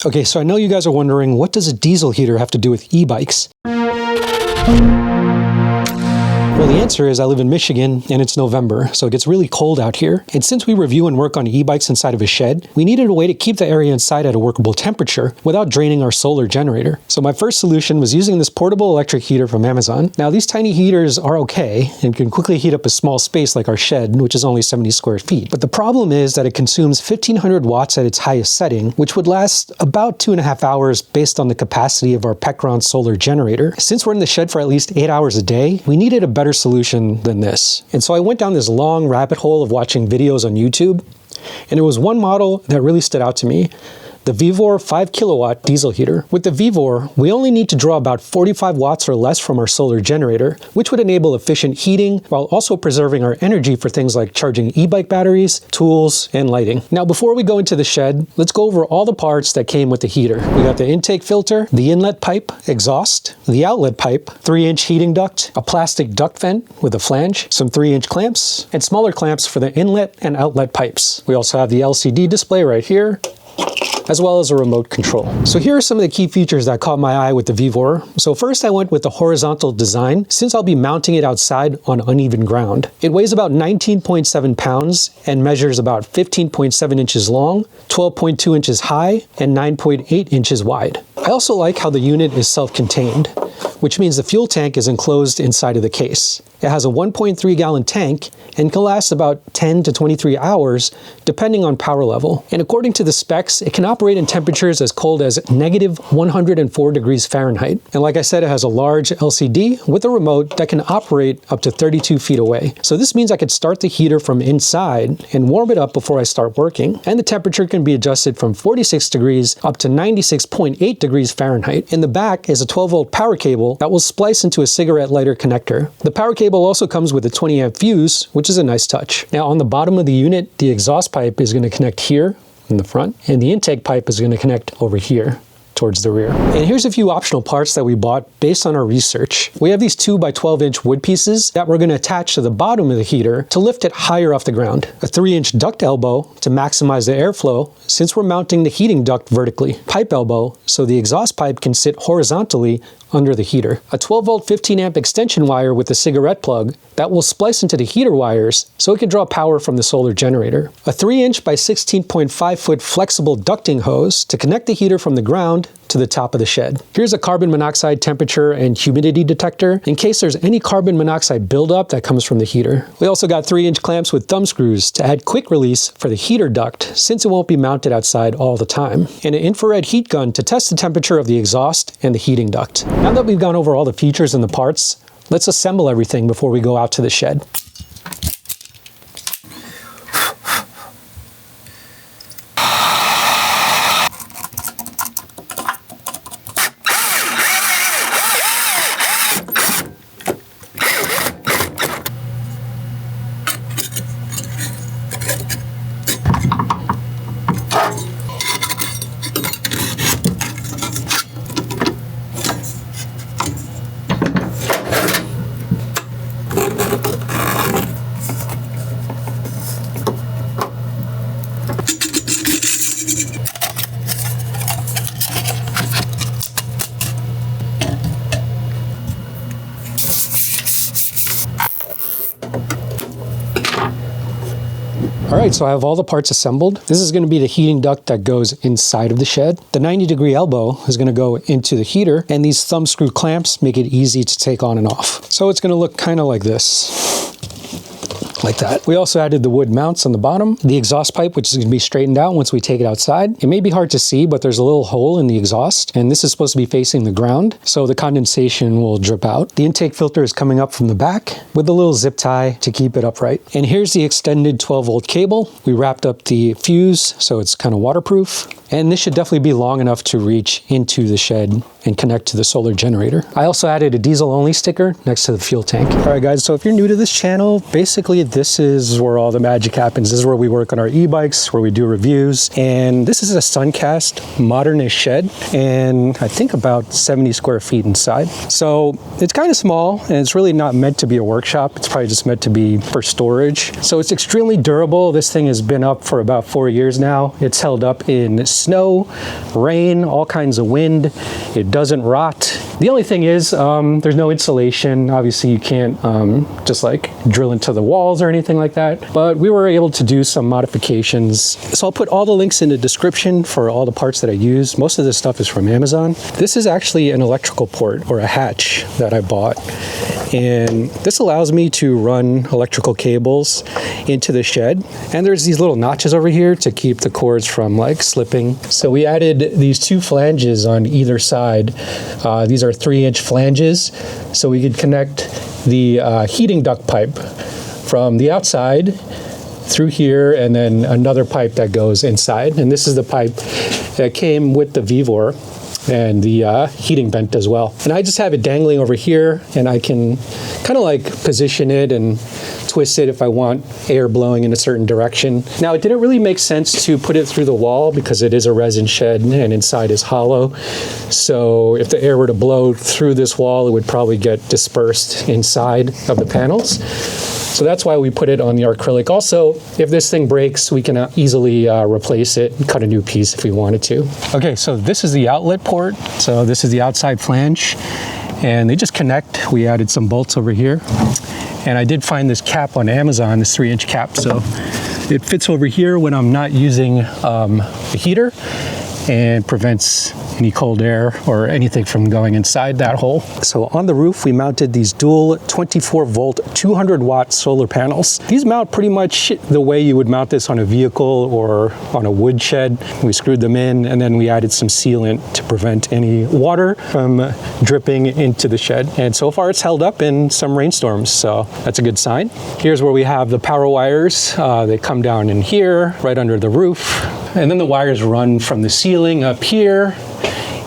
Okay, so I know you guys are wondering, what does a diesel heater have to do with e-bikes? Well, the answer is I live in Michigan and it's November, so it gets really cold out here. And since we review and work on e-bikes inside of a shed, we needed a way to keep the area inside at a workable temperature without draining our solar generator. So my first solution was using this portable electric heater from Amazon. Now, these tiny heaters are okay and can quickly heat up a small space like our shed, which is only 70 square feet. But the problem is that it consumes 1500 watts at its highest setting, which would last about 2.5 hours based on the capacity of our Pecron solar generator. Since we're in the shed for at least 8 hours a day, we needed a better solution than this. And so I went down this long rabbit hole of watching videos on YouTube, and there was one model that really stood out to me. The Vevor 5kw diesel heater. With the Vevor, we only need to draw about 45 watts or less from our solar generator, which would enable efficient heating while also preserving our energy for things like charging e-bike batteries, tools, and lighting. Now, before we go into the shed, let's go over all the parts that came with the heater. We got the intake filter, the inlet pipe, exhaust, the outlet pipe, 3-inch heating duct, a plastic duct vent with a flange, some 3-inch clamps, and smaller clamps for the inlet and outlet pipes. We also have the LCD display right here, as well as a remote control. So here are some of the key features that caught my eye with the Vevor. So first I went with the horizontal design, since I'll be mounting it outside on uneven ground. It weighs about 19.7 pounds and measures about 15.7 inches long, 12.2 inches high, and 9.8 inches wide. I also like how the unit is self-contained, which means the fuel tank is enclosed inside of the case. It has a 1.3 gallon tank and can last about 10 to 23 hours depending on power level. And according to the specs, it can operate in temperatures as cold as negative 104 degrees Fahrenheit. And like I said, it has a large LCD with a remote that can operate up to 32 feet away. So this means I could start the heater from inside and warm it up before I start working. And the temperature can be adjusted from 46 degrees up to 96.8 degrees Fahrenheit. In the back is a 12-volt power cable that will splice into a cigarette lighter connector. The power cable also comes with a 20-amp fuse, which is a nice touch. Now on the bottom of the unit, the exhaust pipe is going to connect here in the front, and the intake pipe is going to connect over here towards the rear. And here's a few optional parts that we bought based on our research. We have these 2 by 12-inch wood pieces that we're going to attach to the bottom of the heater to lift it higher off the ground. A 3-inch duct elbow to maximize the airflow since we're mounting the heating duct vertically. Pipe elbow so the exhaust pipe can sit horizontally under the heater. A 12-volt 15-amp extension wire with a cigarette plug that will splice into the heater wires so it can draw power from the solar generator. A 3-inch by 16.5-foot flexible ducting hose to connect the heater from the ground to the top of the shed. Here's a carbon monoxide temperature and humidity detector in case there's any carbon monoxide buildup that comes from the heater. We also got 3-inch clamps with thumb screws to add quick release for the heater duct since it won't be mounted outside all the time. And an infrared heat gun to test the temperature of the exhaust and the heating duct. Now that we've gone over all the features and the parts, let's assemble everything before we go out to the shed. Alright, so I have all the parts assembled. This is going to be the heating duct that goes inside of the shed. The 90-degree elbow is going to go into the heater, and these thumb screw clamps make it easy to take on and off. So it's going to look kind of like this. Like that. We also added the wood mounts on the bottom, the exhaust pipe, which is going to be straightened out once we take it outside. It may be hard to see, but there's a little hole in the exhaust, and this is supposed to be facing the ground, so the condensation will drip out. The intake filter is coming up from the back with a little zip tie to keep it upright. And here's the extended 12-volt cable. We wrapped up the fuse, so it's kind of waterproof. And this should definitely be long enough to reach into the shed and connect to the solar generator. I also added a diesel only sticker next to the fuel tank. All right guys, so if you're new to this channel, basically this is where all the magic happens. This is where we work on our e-bikes, where we do reviews. And this is a Suncast modern-ish shed, and I think about 70 square feet inside. So it's kind of small, and it's really not meant to be a workshop. It's probably just meant to be for storage. So it's extremely durable. This thing has been up for about 4 years now. It's held up in snow, rain, all kinds of wind. It doesn't rot. The only thing is there's no insulation. Obviously you can't just like drill into the walls or anything like that, but we were able to do some modifications. So I'll put all the links in the description for all the parts that I use. Most of this stuff is from Amazon. This is actually an electrical port or a hatch that I bought, and this allows me to run electrical cables into the shed. And there's these little notches over here to keep the cords from like slipping. So we added these two flanges on either side. These are 3-inch flanges, so we could connect the heating duct pipe from the outside through here, and then another pipe that goes inside. And this is the pipe that came with the Vevor and the heating vent as well. And I just have it dangling over here, and I can kind of like position it and twist it if I want air blowing in a certain direction. Now, it didn't really make sense to put it through the wall because it is a resin shed and inside is hollow. So if the air were to blow through this wall, it would probably get dispersed inside of the panels. So that's why we put it on the acrylic. Also, if this thing breaks, we can easily replace it and cut a new piece if we wanted to. Okay, so this is the outlet port. So this is the outside flange, and they just connect. We added some bolts over here. And I did find this cap on Amazon, this 3-inch cap. So it fits over here when I'm not using the heater, and prevents any cold air or anything from going inside that hole. So on the roof, we mounted these dual 24-volt, 200-watt solar panels. These mount pretty much the way you would mount this on a vehicle or on a wood shed. We screwed them in, and then we added some sealant to prevent any water from dripping into the shed. And so far, it's held up in some rainstorms, so that's a good sign. Here's where we have the power wires. They come down in here, right under the roof. And then the wires run from the ceiling up here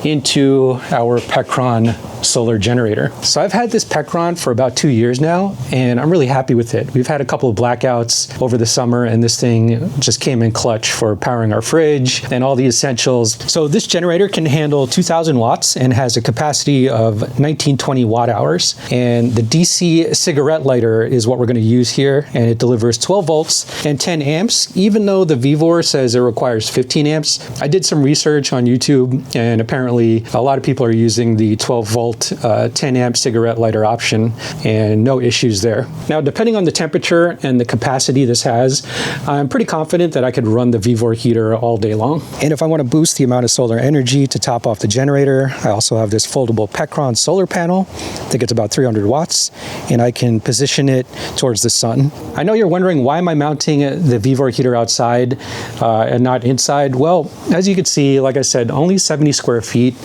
into our Pecron solar generator. So I've had this Pecron for about 2 years now, and I'm really happy with it. We've had a couple of blackouts over the summer, and this thing just came in clutch for powering our fridge and all the essentials. So this generator can handle 2,000 watts and has a capacity of 1920 watt hours. And the DC cigarette lighter is what we're going to use here, and it delivers 12 volts and 10 amps, even though the Vevor says it requires 15 amps. I did some research on YouTube, and apparently a lot of people are using the 12 volt 10 amp cigarette lighter option, and no issues there. Now, depending on the temperature and the capacity this has, I'm pretty confident that I could run the Vevor heater all day long. And if I want to boost the amount of solar energy to top off the generator, I also have this foldable Pecron solar panel. I think it's about 300 watts, and I can position it towards the sun. I know you're wondering, why am I mounting the Vevor heater outside and not inside? Well, as you can see, like I said, only 70 square feet,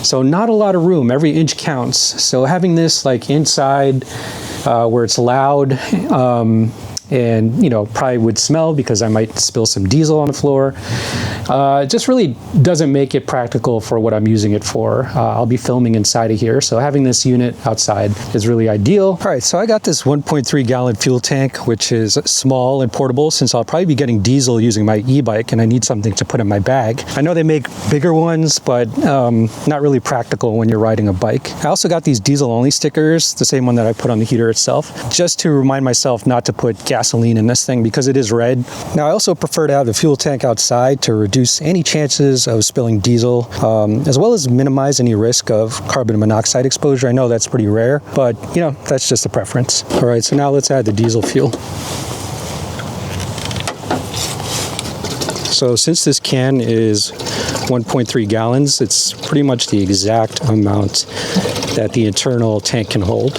so not a lot of room. Every inch counts. So having this like inside where it's loud and, you know, probably would smell because I might spill some diesel on the floor, it just really doesn't make it practical for what I'm using it for. I'll be filming inside of here, so having this unit outside is really ideal. All right, so I got this 1.3 gallon fuel tank, which is small and portable, since I'll probably be getting diesel using my e-bike and I need something to put in my bag. I know they make bigger ones, but not really practical when you're riding a bike. I also got these diesel only stickers, the same one that I put on the heater itself, just to remind myself not to put gasoline in this thing because it is red. Now, I also prefer to have the fuel tank outside to reduce any chances of spilling diesel, as well as minimize any risk of carbon monoxide exposure. I know that's pretty rare, but you know, that's just a preference. All right, so now let's add the diesel fuel. So since this can is 1.3 gallons, it's pretty much the exact amount that the internal tank can hold.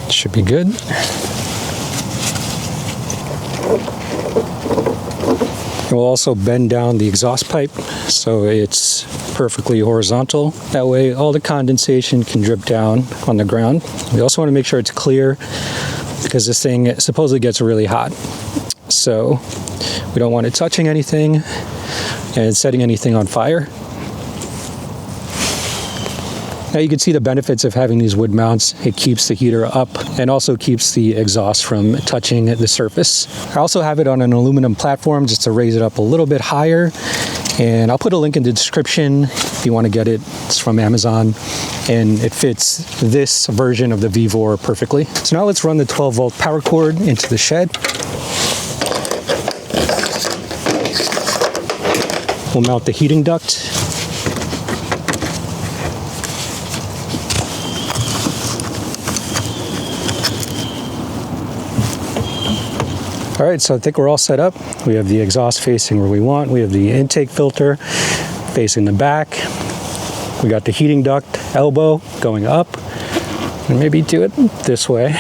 Should be good. We'll also bend down the exhaust pipe so it's perfectly horizontal. That way all the condensation can drip down on the ground. We also want to make sure it's clear because this thing supposedly gets really hot. So we don't want it touching anything and setting anything on fire. Now you can see the benefits of having these wood mounts. It keeps the heater up and also keeps the exhaust from touching the surface. I also have it on an aluminum platform just to raise it up a little bit higher. And I'll put a link in the description if you want to get it. It's from Amazon, and it fits this version of the Vevor perfectly. So now let's run the 12-volt power cord into the shed. We'll mount the heating duct. All right, so I think we're all set up. We have the exhaust facing where we want. We have the intake filter facing the back. We got the heating duct elbow going up. And maybe do it this way.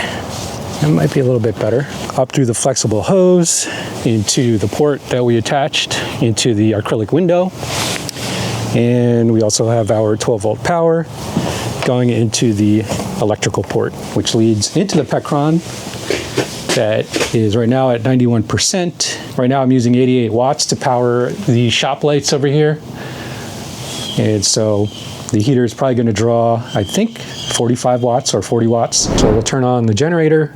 That might be a little bit better. Up through the flexible hose into the port that we attached into the acrylic window. And we also have our 12-volt power going into the electrical port, which leads into the Pecron. That is right now at 91%. Right now I'm using 88 watts to power the shop lights over here. And so the heater is probably going to draw, I think, 45 watts or 40 watts. So we'll turn on the generator.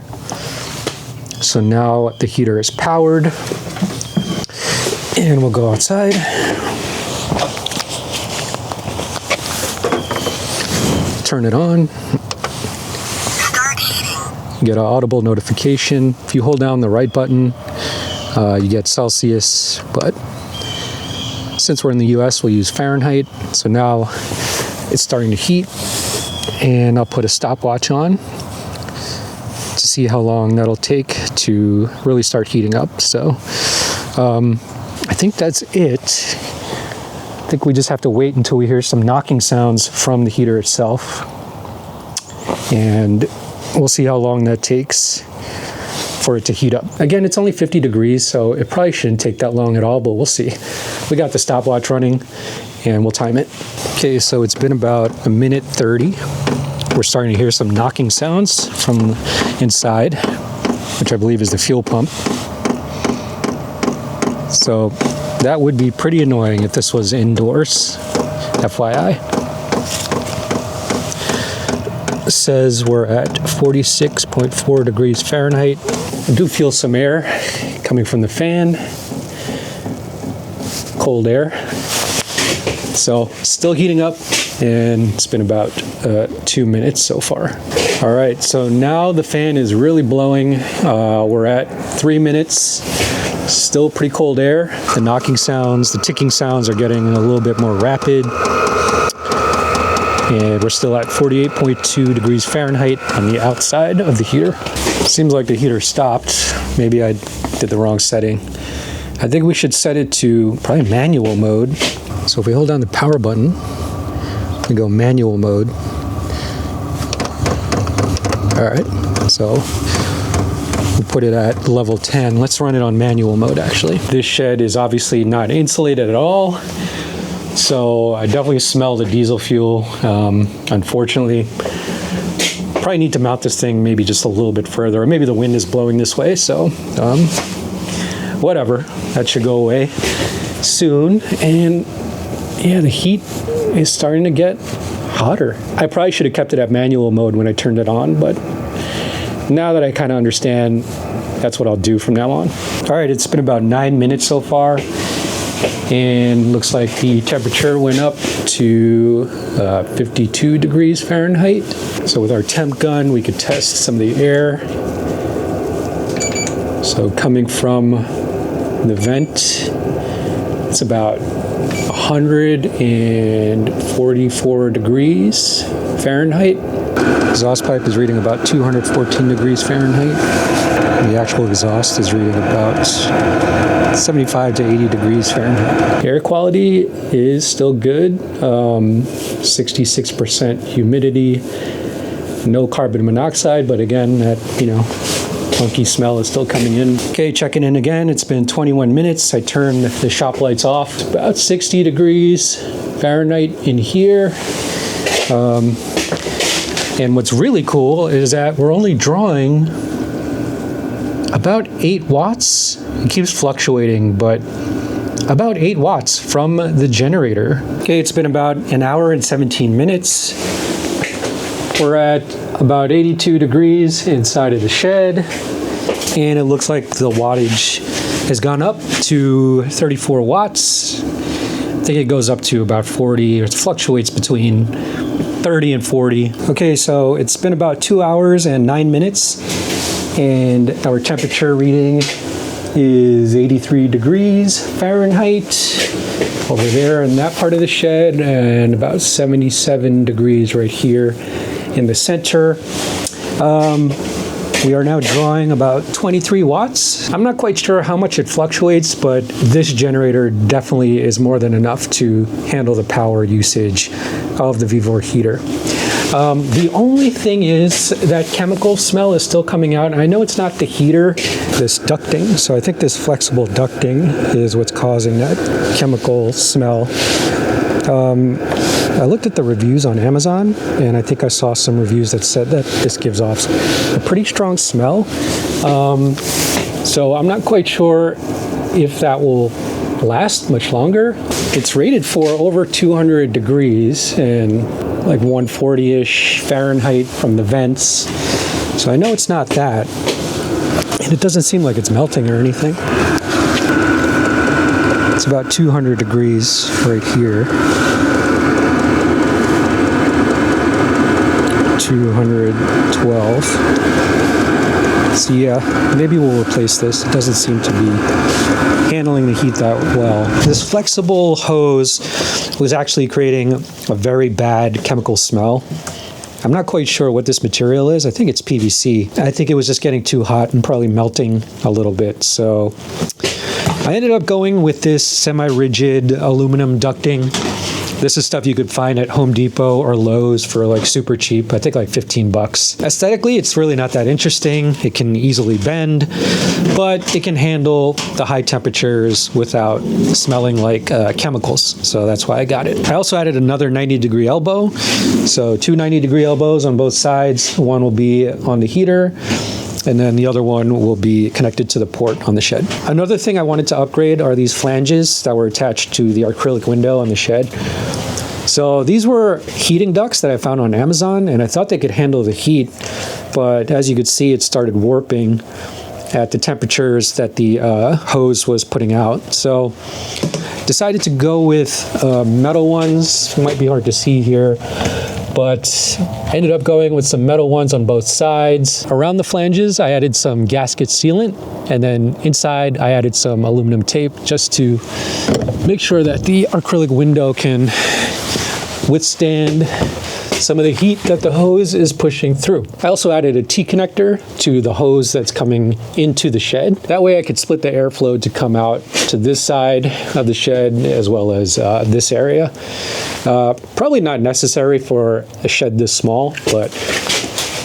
So now the heater is powered. And we'll go outside. Turn it on. You get an audible notification. If you hold down the right button, you get Celsius, but since we're in the US, we'll use Fahrenheit. So now it's starting to heat, and I'll put a stopwatch on to see how long that'll take to really start heating up. So I think that's it. I think we just have to wait until we hear some knocking sounds from the heater itself. And we'll see how long that takes for it to heat up. Again, it's only 50 degrees, so it probably shouldn't take that long at all, but we'll see. We got the stopwatch running, and we'll time it. Okay, so it's been about 1:30. We're starting to hear some knocking sounds from inside, which I believe is the fuel pump. So that would be pretty annoying if this was indoors, FYI. It says we're at 46.4 degrees Fahrenheit. I do feel some air coming from the fan. Cold air. So still heating up, and it's been about 2 minutes so far. All right, so now the fan is really blowing. We're at 3 minutes. Still pretty cold air. The knocking sounds, the ticking sounds are getting a little bit more rapid. And we're still at 48.2 degrees Fahrenheit on the outside of the heater. Seems like the heater stopped. Maybe I did the wrong setting. I think we should set it to probably manual mode. So if we hold down the power button, we go manual mode. All right, so we put it at level 10. Let's run it on manual mode, actually. This shed is obviously not insulated at all. So I definitely smell the diesel fuel, unfortunately. Probably need to mount this thing maybe just a little bit further, or maybe the wind is blowing this way, so whatever. That should go away soon. And yeah, the heat is starting to get hotter. I probably should have kept it at manual mode when I turned it on, but now that I kind of understand, that's what I'll do from now on. All right, it's been about 9 minutes so far. And looks like the temperature went up to 52 degrees Fahrenheit. So with our temp gun, we could test some of the air. So coming from the vent, it's about 144 degrees Fahrenheit. Exhaust pipe is reading about 214 degrees Fahrenheit. The actual exhaust is reading about 75 to 80 degrees Fahrenheit. Air quality is still good. 66% humidity. No carbon monoxide, but again, that, funky smell is still coming in. Okay, checking in again. It's been 21 minutes. I turned the shop lights off. It's about 60 degrees Fahrenheit in here. And what's really cool is that we're only drawing about 8 watts. It keeps fluctuating, but about 8 watts from the generator. Okay, it's been about 1 hour and 17 minutes. We're at about 82 degrees inside of the shed, and it looks like the wattage has gone up to 34 watts. I think it goes up to about 40, or it fluctuates between 30 and 40. Okay, so it's been about 2 hours and 9 minutes, and our temperature reading is 83 degrees Fahrenheit over there in that part of the shed, and about 77 degrees right here in the center. We are now drawing about 23 watts. I'm not quite sure how much it fluctuates, but this generator definitely is more than enough to handle the power usage of the Vevor heater. The only thing is that chemical smell is still coming out. And I know it's not the heater, this ducting. So I think this flexible ducting is what's causing that chemical smell. I looked at the reviews on Amazon, and I think I saw some reviews that said that this gives off a pretty strong smell. So I'm not quite sure if that will last much longer. It's rated for over 200 degrees and like 140-ish Fahrenheit from the vents. So I know it's not that. And it doesn't seem like it's melting or anything. It's about 200 degrees right here. 212. So yeah, maybe we'll replace this. It doesn't seem to be handling the heat that well. This flexible hose was actually creating a very bad chemical smell. I'm not quite sure what this material is. I think it's PVC. I think it was just getting too hot and probably melting a little bit. So I ended up going with this semi-rigid aluminum ducting. This is stuff you could find at Home Depot or Lowe's for like super cheap. I think like 15 bucks. Aesthetically, it's really not that interesting. It can easily bend, but it can handle the high temperatures without smelling like chemicals. So that's why I got it. I also added another 90-degree elbow. So two 90-degree elbows on both sides. One will be on the heater, and then the other one will be connected to the port on the shed. Another thing I wanted to upgrade are these flanges that were attached to the acrylic window on the shed. So these were heating ducts that I found on Amazon, and I thought they could handle the heat, but as you could see, it started warping at the temperatures that the hose was putting out. So decided to go with metal ones. It might be hard to see here, but ended up going with some metal ones on both sides. Around the flanges, I added some gasket sealant, and then inside I added some aluminum tape just to make sure that the acrylic window can withstand some of the heat that the hose is pushing through. I also added a T-connector to the hose that's coming into the shed. That way I could split the airflow to come out to this side of the shed as well as this area. Probably not necessary for a shed this small, but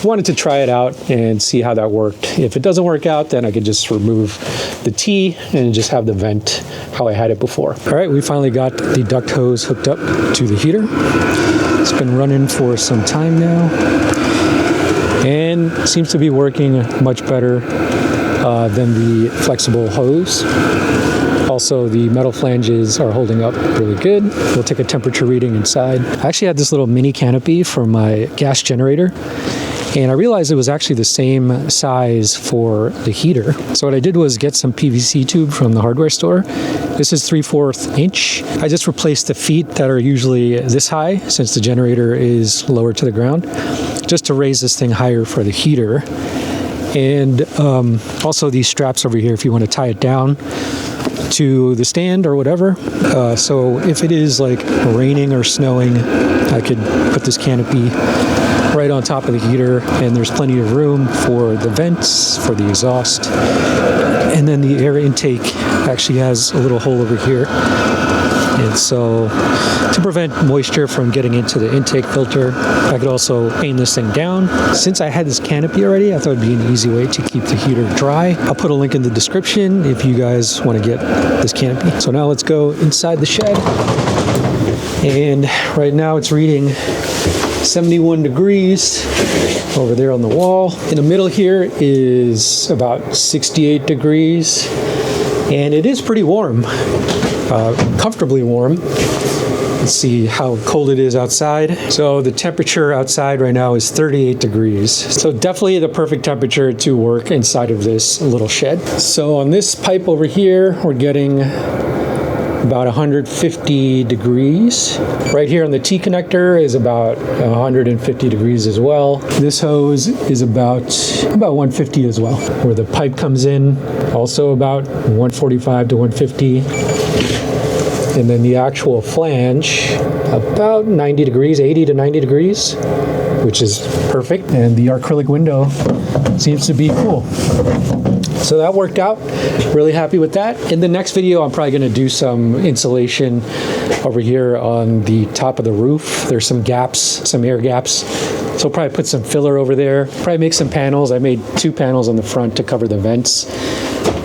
wanted to try it out and see how that worked. If it doesn't work out, then I could just remove the T and just have the vent how I had it before. All right, we finally got the duct hose hooked up to the heater. It's been running for some time now and seems to be working much better than the flexible hose. Also, the metal flanges are holding up really good. We'll take a temperature reading inside. I actually had this little mini canopy for my gas generator, and I realized it was actually the same size for the heater. So what I did was get some PVC tube from the hardware store. This is 3/4 inch. I just replaced the feet that are usually this high, since the generator is lower to the ground, just to raise this thing higher for the heater. And also these straps over here if you want to tie it down to the stand or whatever. So if it is like raining or snowing, I could put this canopy right on top of the heater, and there's plenty of room for the vents, for the exhaust. And then the air intake actually has a little hole over here. And so to prevent moisture from getting into the intake filter, I could also aim this thing down. Since I had this canopy already, I thought it'd be an easy way to keep the heater dry. I'll put a link in the description if you guys want to get this canopy. So now let's go inside the shed. And right now it's reading 71 degrees over there on the wall. In the middle here is about 68 degrees, and it is pretty warm, comfortably warm. Let's Let's see how cold it is outside. So the temperature outside right now is 38 degrees. So definitely the perfect temperature to work inside of this little shed. So on this pipe over here, we're getting about 150 degrees. Right here on the T connector is about 150 degrees as well. This hose is about 150 as well. Where the pipe comes in, also about 145 to 150. And then the actual flange, about 90 degrees, 80 to 90 degrees, which is perfect. And the acrylic window seems to be cool. So that worked out. Really happy with that. In the next video, I'm probably going to do some insulation over here on the top of the roof. There's some gaps, some air gaps. So I'll probably put some filler over there. Probably make some panels. I made 2 panels on the front to cover the vents.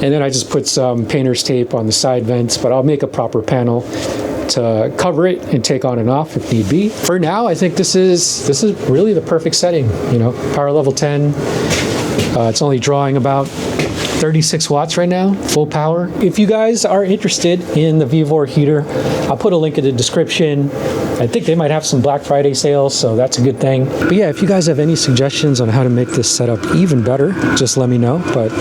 And then I just put some painter's tape on the side vents, but I'll make a proper panel to cover it and take on and off if need be. For now, I think this is really the perfect setting. You know, power level 10. It's only drawing about 36 watts right now, full power. If you guys are interested in the Vevor heater, I'll put a link in the description. I think they might have some Black Friday sales, so that's a good thing. But yeah, if you guys have any suggestions on how to make this setup even better, just let me know. But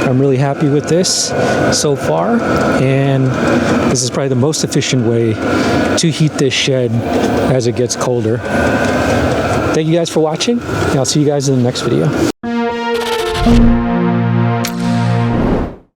I'm really happy with this so far, and this is probably the most efficient way to heat this shed as it gets colder. Thank you guys for watching, and I'll see you guys in the next video.